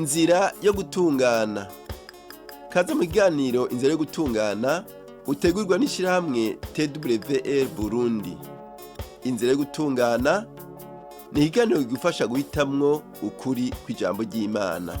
Inzira yo gutungana. Kaze mu kiganiro inzira yo gutungana utegurwa n'ishirahamwe TWR Burundi. Inzira yo gutungana ni ikiganiro kigufasha guhitamwo ukuri kw'ijambo ry'Imana.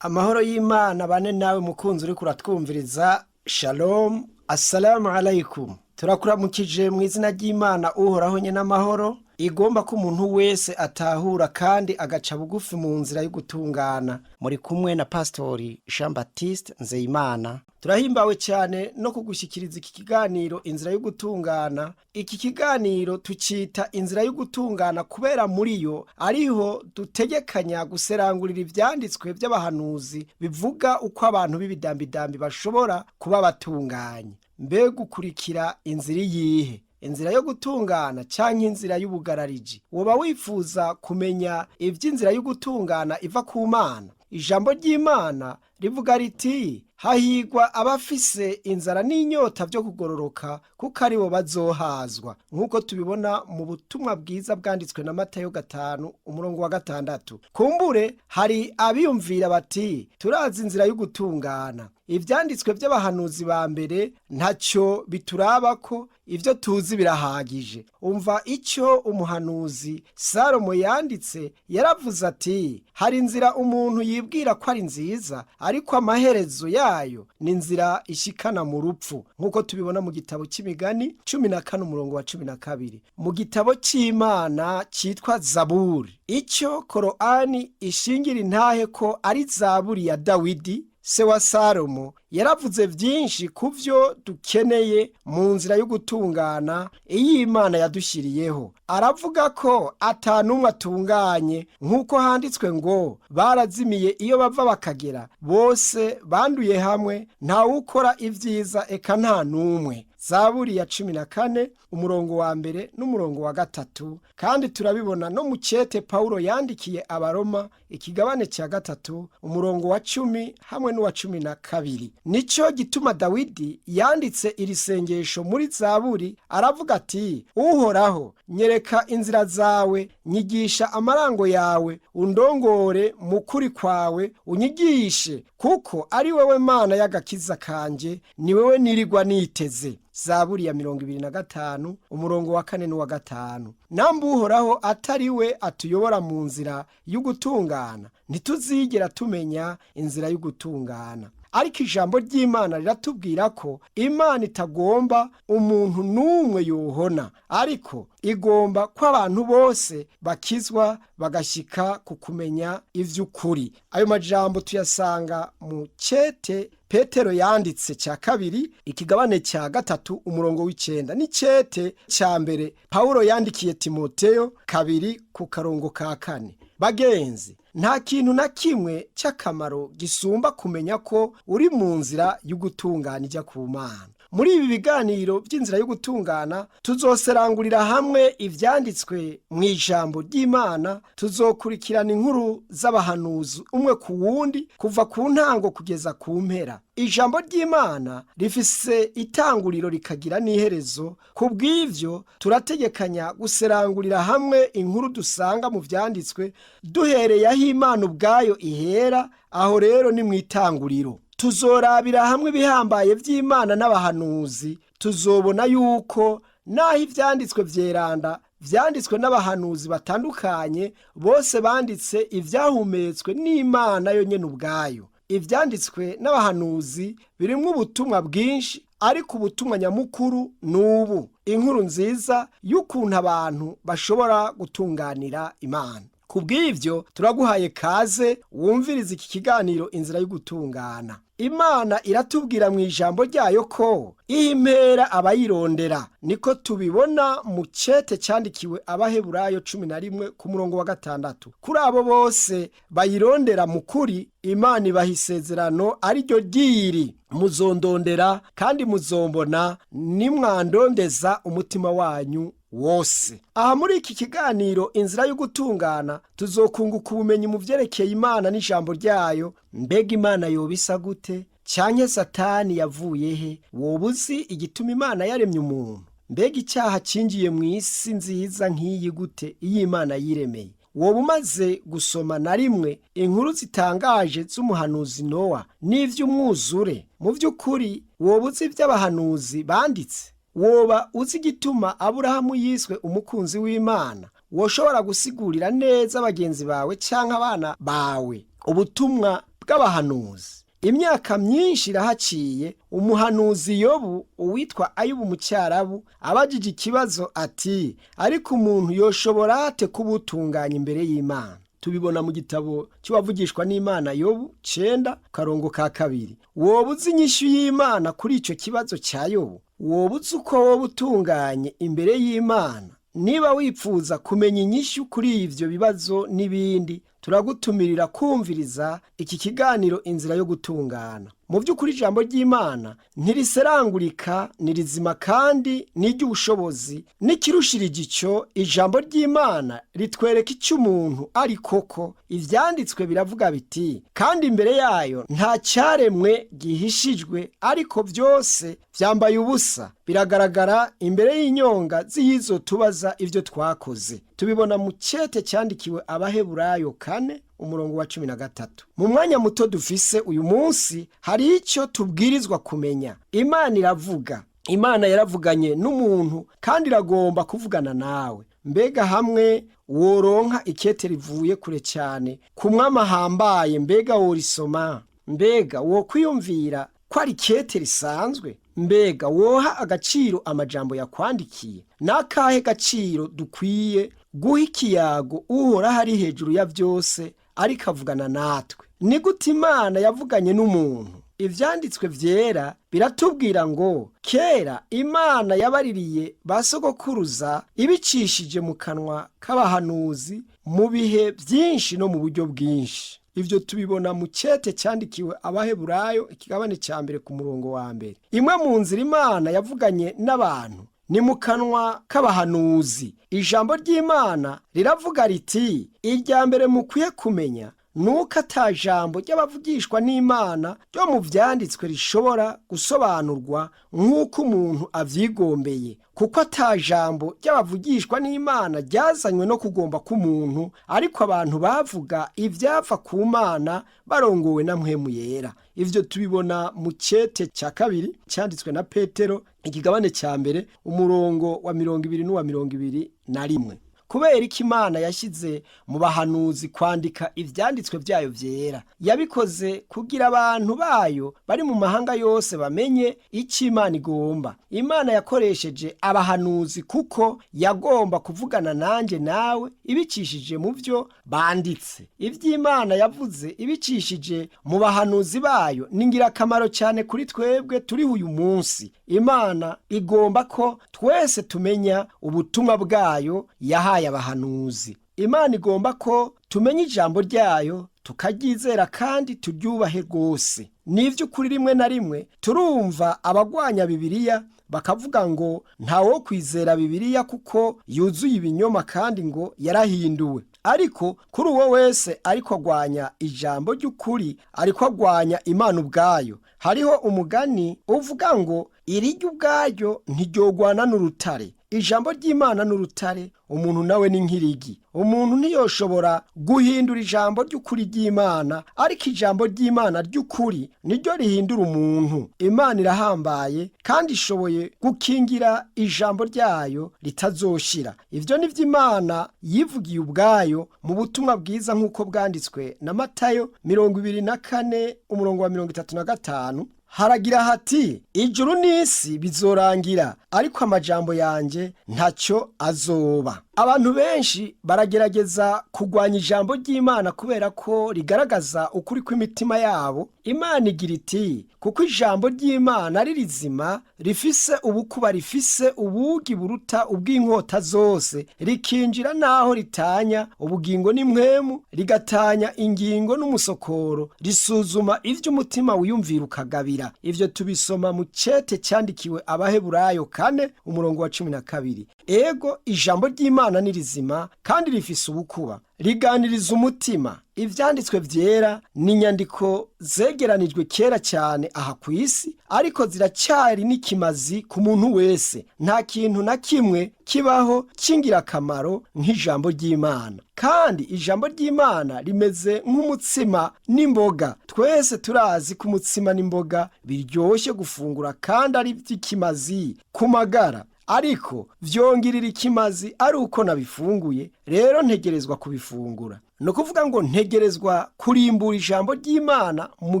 Amahoro y'Imana bane nawe mukunzi uriko uratwumviriza. Shalom, assalamu alaikum. Turakuramukije mu izina ry'Imana uhoraho nye n'amahoro, igomba ko umuntu wese atahura kandi agaca bugufi mu nzira yo gutungana. Muri kumwe na Pastori Jean Baptiste Nzeyimana. Turahimbawe cyane no kugushikiriza iki kiganiro inzira yo gutungana. Iki kiganiro tucita inzira yo gutungana kubera muri yo ariho dutegekanya guserangurira ivyanditswe by'abahanuzi bivuga uko abantu b'ibidambidambi bashobora kuba batunganye. Mbega gukurikira inzira yihe? Inzira yo gutungana canke inzira y'ubugarariji? Woba wifuza kumenya ivy'inzira yo gutungana iva ku Mana? Ijambo ry'Imana rivuga riti hahigwa abafise inzara n'inyota vyo kugororoka kuko aribo bazohazwa, nk'uko tubibona mu butumwa bwiza bwanditswe na Matayo 5:6. Kumbure hari abiyumvira bati turazi inzira yo gutungana, ivyanditswe by'abahanuzi ba mbere ntacyo biturabako, ivyo tuzi birahagije. Umva ico umuhanuzi Salomo yanditse, yaravuze ati hari inzira umuntu yibwira ko ari nziza, ariko amaherezo yayo ni inzira ishikana mu rupfu, nk'uko tubibona mu gitabo c'Imigani 14:12. Mu gitabo c'Imana citwa Zaburi, ico Korani ishingira intahe ko ari Zaburi ya Dawidi se wa Salomo, yaravuze vyinshi kuvyo dukeneye mu nzira yo gutungana iyi Imana yadushiriyeho. Aravuga ko atanumwe atunganye, nk'uko handitswe ngo barazimiye iyo bava bakagera, bose banduye hamwe, ntawukora ivyiza eka nta numwe. Zaburi ya 14:1-3. Kandi turabibona no mu cete Paulo yandikiye Abaroma ikigabane ca 3:10 hamwe n'uwa 12. Nico gituma Dawidi yanditse iri sengesho muri Zaburi, aravuga ati Uhoraho, nyereka inzira zawe, nyigisha amarango yawe, undongore mu kuri kwawe, unyigishe, kuko ari wewe Mana y'agakiza kanje, ni wewe nirigwa niteze. Zaburi ya 25:4-5. Namba Uhoraho atari we atuyobora mu nzira y'ugutungana, ntituzigera tumenya inzira y'ugutungana. Ariko ijambo ry'Imana riratubwira ko Imana itagomba umuntu n'umwe yohona, ariko igomba ko abantu bose bakizwa bagashika ku kumenya ivy'ukuri. Ayo majambo tuyasanga mu cete Petero yanditse ca 2 ikigabane ca 3:9, n'icete ca mbere Paulo yandikiye Timoteyo 2:4. Bagenzi, nta kintu na kimwe c'akamaro gisumba kumenya ko uri mu nzira y'ugutungana ija ku Mana. Muri ibi biganiro by'inzira yo gutungana tuzoserangurira hamwe ivyanditswe mu ijambo ry'Imana, tuzokurikirana inkuru z'abahanuzi umwe ku wundi kuva ku ntango kugeza ku mpera. Ijambo ry'Imana rifise itanguriro rikagira n'iherezo, kubw'ivyo turategekanya guserangurira hamwe inkuru dusanga mu vyanditswe duhereye aho Imana ubwayo ihera, aho rero ni mu itanguriro. Tuzorabira hamwe ibihambaye vy'Imana n'abahanuzi, tuzobona yuko naho ivyanditswe vyeranda vyanditswe n'abahanuzi batandukanye, bose banditse ivyahumetswe n'Imana yo nyene ubwayo. Ivyanditswe n'abahanuzi birimwo ubutumwa bwinshi, ariko ubutumwa nyamukuru n'ubu: inkuru nziza y'ukuntu abantu bashobora gutunganira Imana. Kubw'ivyo turaguhaye kaze wumviriza iki kiganiro inzira yo gutungana. Imana iratubwira mu ijambo ryayo ko impera abayirondera, niko tubibona mu cete candikiwe Abaheburayo 11:6. Kuri abo bose bayirondera mu kuri, Imana ibaha isezerano ari ryo ryiri: muzondondera kandi muzombona, nimwandondeza umutima wanyu wose. Aha muri iki kiganiro inzira yo gutungana tuzokunguka ubumenyi mu vyerekeye Imana n'ijambo ryayo. Mbega Imana yobisa gute? Canke Satani yavuye he? Woba uzi igituma Imana yaremye umuntu? Mbega icyaha cinjiye mu isi nziza nk'iyi gute iyo Imana yiremeye? woba umaze gusoma na rimwe inkuru zitangaje z'umuhanuzi Nowa n'ivy'umwuzure? Mu by'ukuri woba uzi ivy'abahanuzi banditse? Woba uzi igituma Aburahamu yiswe umukunzi w'Imana? Woshobora gusigurira neza bagenzi bawe canke abana bawe ubutumwa bw'abahanuzi? Imyaka myinshi irahaciye, umuhanuzi Yobu, uwitwa Ayubu mu Cyarabu, abajije ikibazo ati, ariko umuntu yoshobora ate kubutunganya imbere y'Imana? Tubibona mu gitabo cy'uwavugishwa n'Imana Yobu 9:2. Woba uzi inyishu y'Imana kuri ico kibazo cya Yobu? Woba uzi uko woba utunganye imbere y'Imana? Niba wipfuza kumenya inyishu kuri ivyo bibazo n'ibindi, turagutumirira kumviriza iki kiganiro Inzira yo Gutungana. Mu by'ukuri ijambo ry'Imana ntiriserangurika, ni rizima kandi n'iry'ubushobozi. N'ikirushira igico, ijambo ry'Imana ritwereka icyo umuntu ari koko. Ivyanditswe biravuga biti, kandi imbere yayo nta cyaremwe gihishijwe, ariko byose vyambaye ubusa, biragaragara imbere y'inyonga z'iyizotubaza ivyo twakoze. Tubibona mu cete cyandikiwe Abaheburayo 4:13. Mu mwanya muto dufise uyu munsi, hari icyo tubwirizwa kumenya. Imana iravuga. Imana yaravuganye n'umuntu kandi iragomba kuvugana nawe. Mbega hamwe woronka ikete rivuye kure cyane ku mwami ahambaye, mbega worisoma? Mbega wokwiyumvira ko ari ikete risanzwe? Mbega woha agaciro amajambo yakwandikiye? N'akahe gaciro dukwiye guha ikiyago uhoraho ari hejuru ya byose ariko avugana natwe? Ni gute Imana yavuganye n'umuntu? Ivyanditswe vyera biratubwira ngo kera Imana yabaririye basogokuruza ibicishije mu kanwa k'abahanuzi mu bihe byinshi no mu buryo bwinshi. Ivyo tubibona mu cete cyandikiwe Abaheburayo 1:1. Imwe mu nzira Imana yavuganye n'abantu ni mu kanwa k'abahanuzi. Ijambo ry'Imana riravuga riti, irya mbere mukwiye kumenya nuko ata jambo ry'abavugishwa n'Imana ryo mu vyanditswe rishobora gusobanurwa nk'uko umuntu avyigombeye, kuko ata jambo ry'abavugishwa n'Imana ryazanywe no kugomba k'umuntu, ariko abantu bavuga ivyava ku Mana barongowe na mpwemu yera. Ivyo tubibona mu cete cya kabiri cyanditswe na Petero 1:2 umurongo wa 20 n'uwa 21. Kubera iki Imana yashyize mu bahanuzi kwandika ivyanditswe vyayo vyera? Yabikoze kugira abantu bayo bari mu mahanga yose bamenye icyo Imana igomba. Imana yakoresheje abahanuzi kuko yagomba kuvugana nanje nawe ibicishije mu vyo banditse. Ivy'Imana yavuze ibicishije mu bahanuzi bayo ni ngirakamaro cyane kuri twebwe turi uyu munsi. Imana igomba ko twese tumenya ubutumwa bwayo yahaye abahanuzi. Imana igomba ko tumenya ijambo ryayo, tukaryizera kandi turyubahe rwose. N'ivy'ukuri rimwe na rimwe turumva abagwanya Bibiliya bakavuga ngo ntawo kwizera Bibiliya kuko yuzuye ibinyoma kandi ngo yarahinduwe. Ariko kuri uwo wese ariko agwanya ijambo ry'ukuri, ariko agwanya Imana ubwayo. Hariho umugani uvuga ngo iriryo ubwayo ntiryogwana n'urutare. Ijambo ry'Imana n'urutare, umuntu nawe ni nk'irigi. Umuntu ntiyoshobora guhindura ijambo ry'ukuri ry'Imana, ariko ijambo ry'Imana ry'ukuri niryo rihindura umuntu. Imana irahambaye kandi ishoboye gukingira ijambo ryayo ritazoshira. Ivyo ni vy'Imana yivugiye ubwayo mu butumwa bwiza nk'uko bwanditswe na Matayo 24:35. Haragira hati, ijuru n'isi bizorangira, ariko amajambo yanje ntacyo azoba. Abantu benshi baragerageza kugwanya ijambo ry'Imana kubera ko rigaragaza ukuri kw'imitima yabo. Imana igira iti, kuko ijambo ry'Imana ari rizima, rifise ubukuba, rifise ubugi buruta ubw'inkota zose, rikinjira naho ritanya ubugingo n'impwemu, rigatanya ingingo n'umusokoro, risuzuma ivy'umutima wiyumvira ukagabira. Ivyo tubisoma mu cete cyandikiwe Abaheburayo 4:12. ego ijambo ry'Imana ni rizima kandi rifise ubukuba, riganiriza umutima. Ivyanditswe vyera ni inyandiko zegeranijwe kera cyane aha ku isi, ariko ziracyari n'ikimazi ku muntu wese. Nta kintu na kimwe kibaho cy'ingirakamaro nk'ijambo ry'Imana, kandi ijambo ry'Imana rimeze nk'umutsima n'imboga. Twese turazi ko umutsima n'imboga biryoshye gufungura kandi ari ivy'ikimazi ku magara, ariko vyongirira ikimazi ari uko nabifunguye. Rero ntegerezwa kubifungura. ni ukuvuga ngo ntegerezwa kurimbura ijambo ry'Imana mu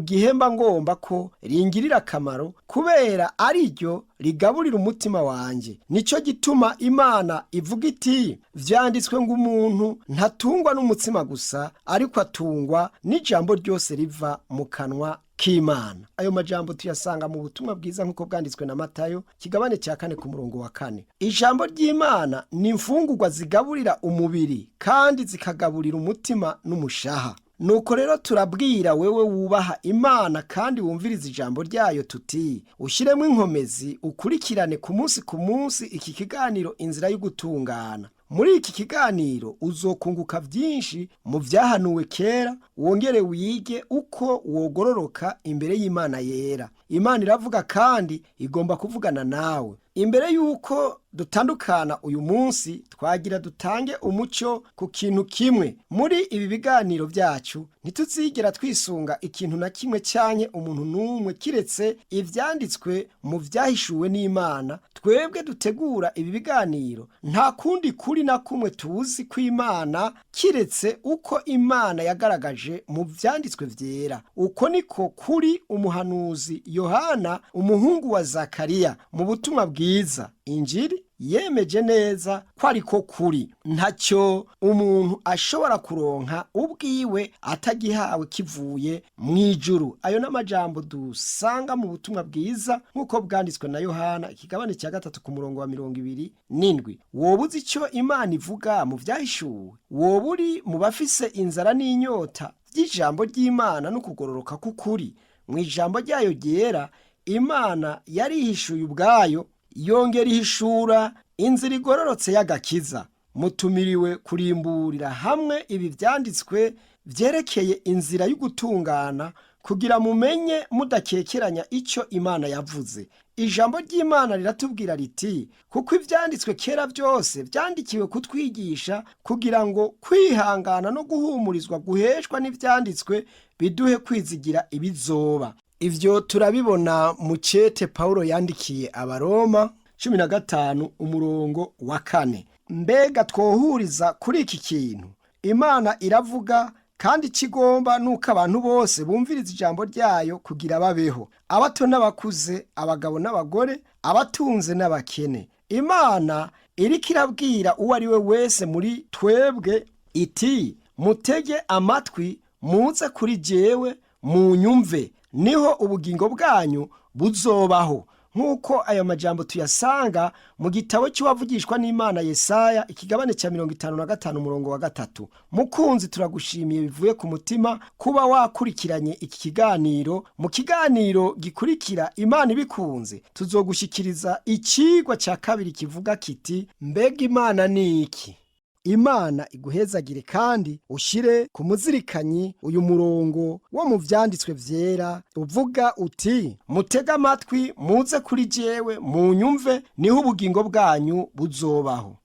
gihe mba ngomba ko ringirira akamaro, kubera ari ryo rigaburira umutima wanjye. Nicyo gituma Imana ivuga iti, vyanditswe ngo umuntu ntatungwa n'umutsima gusa, ariko atungwa n'ijambo ryose riva mu kanwa k'Imana. Ayo majambo tuyasanga mu butumwa bwiza nk'uko bwanditswe na Matayo kigabane cya 4 ku murongo wa 4. Ijambo ry'Imana ni imfungurwa zigaburira umubiri kandi zikagaburira umutima n'umushaha. Nuko rero turabwira wewe wubaha Imana kandi wumviriza ijambo ryayo tuti, ushyiremo inkomezi ukurikirane ku munsi iki kiganiro inzira y'ugutungana. Muri iki kiganiro uzokunguka byinshi mu byahanuwe kera, wongere wige uko wogororoka imbere y'Imana yera. Imana iravuga kandi igomba kuvugana nawe. Imbere yuko dutandukana uyu munsi, twagira dutange umucyo ku kintu kimwe. Muri ibi biganiro byacu ntituzigera twisunga ikintu na kimwe cyanye umuntu n'umwe kiretse ivyanditswe mu vyahishuwe n'Imana. Twebwe dutegura ibi biganiro nta kundi kuri na kumwe tuzi kw'Imana kiretse uko Imana yagaragaje mu vyanditswe vyera. Uko niko kuri umuhanuzi Yohana umuhungu wa Zakariya mu butumwa bwiza Injiri yemeje neza ko ariko kuri. Ntacyo umuntu ashobora kuronka ubwiwe atagihawe kivuye mu ijuru. Ayo n'amajambo dusanga mu butumwa bwiza nk'uko bwanditswe na Yohana ikigabane cya 3 ku murongo wa 27. Wobuze icyo Imana ivuga mu vyahishuwe? Woba uri mu bafise inzara n'inyota by'ijambo ry'Imana no kugororoka k'ukuri? Mu ijambo ryayo ryera Imana yarihishuye ubwayo, yongera ihishura inzira igororotse y'agakiza. Mutumiriwe kurimburira hamwe ibi vyanditswe vyerekeye inzira y'ugutungana, kugira mumenye mudakekeranya icyo Imana yavuze. Ijambo ry'Imana riratubwira riti, kuko ivyanditswe kera byose vyandikiwe kutwigisha, kugira ngo kwihangana no guhumurizwa guheshwa n'ivyanditswe biduhe kwizigira ibizoba. Ivyo turabibona mu cete Paulo yandikiye Abaroma 15 umurongo wa 4. Mbega twohuriza kuri iki kintu? Imana iravuga kandi kigomba nuko abantu bose bumviriza ijambo ryayo kugira babeho, abato n'abakuze, abagabo n'abagore, abatunze n'abakene. Imana iriko irabwira uwo ari we wese muri twebwe iti, mutege amatwi muze kuri jewe munyumve, niho ubugingo bwanyu buzobaho. Nk'uko ayo majambo tuyasanga mu gitabo cy'uwavugishwa n'Imana Yesaya ikigabane cya 55 umurongo wa 3. Mukunzi, turagushimiye bivuye ku mutima kuba wakurikiranye iki kiganiro. Mu kiganiro gikurikira, Imana ibikunze, tuzogushikiriza icigwa cya 2 kivuga kiti, mbega Imana ni iki? Imana iguhezagire kandi ushire ku muzirikanyi uyu murongo wo mu vyanditswe vyera uvuga uti, mutega amatwi muze kuri jewe munyumve, niho ubugingo bwanyu buzobaho.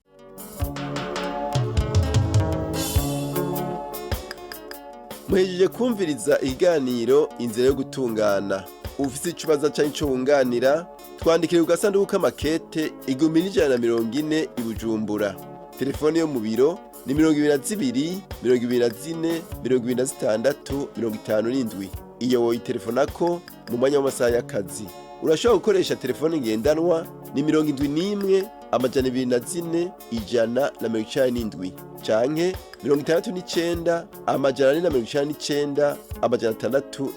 Muhejeje kumviriza ikiganiro inzira yo gutungana. Ufise ikibazo cyane cyo wunganira, twandikire ku gasanduku k'amakete 1140 i Bujumbura. Telefone yo mu biro ni 22 24 26 57. Iyo woyitelefonako mu mwanya w'amasaha y'akazi. Urashobora gukoresha telefone ngendanwa ni 71 204 197 canke 69 499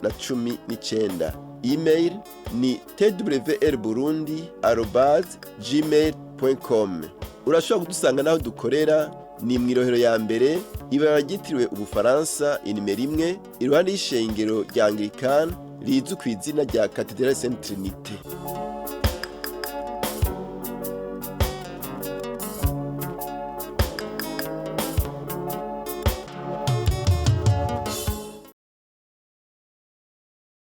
619. Email ni twrburundi@gmail.com. Urashobora kudusanga naho dukorera ni mw'irohero ya mbere ibara ryitiriwe Ubufaransa inimero 1 iruhande y'ishengero rya Anglican rizwi ku izina rya Cathedrale Sainte Trinité.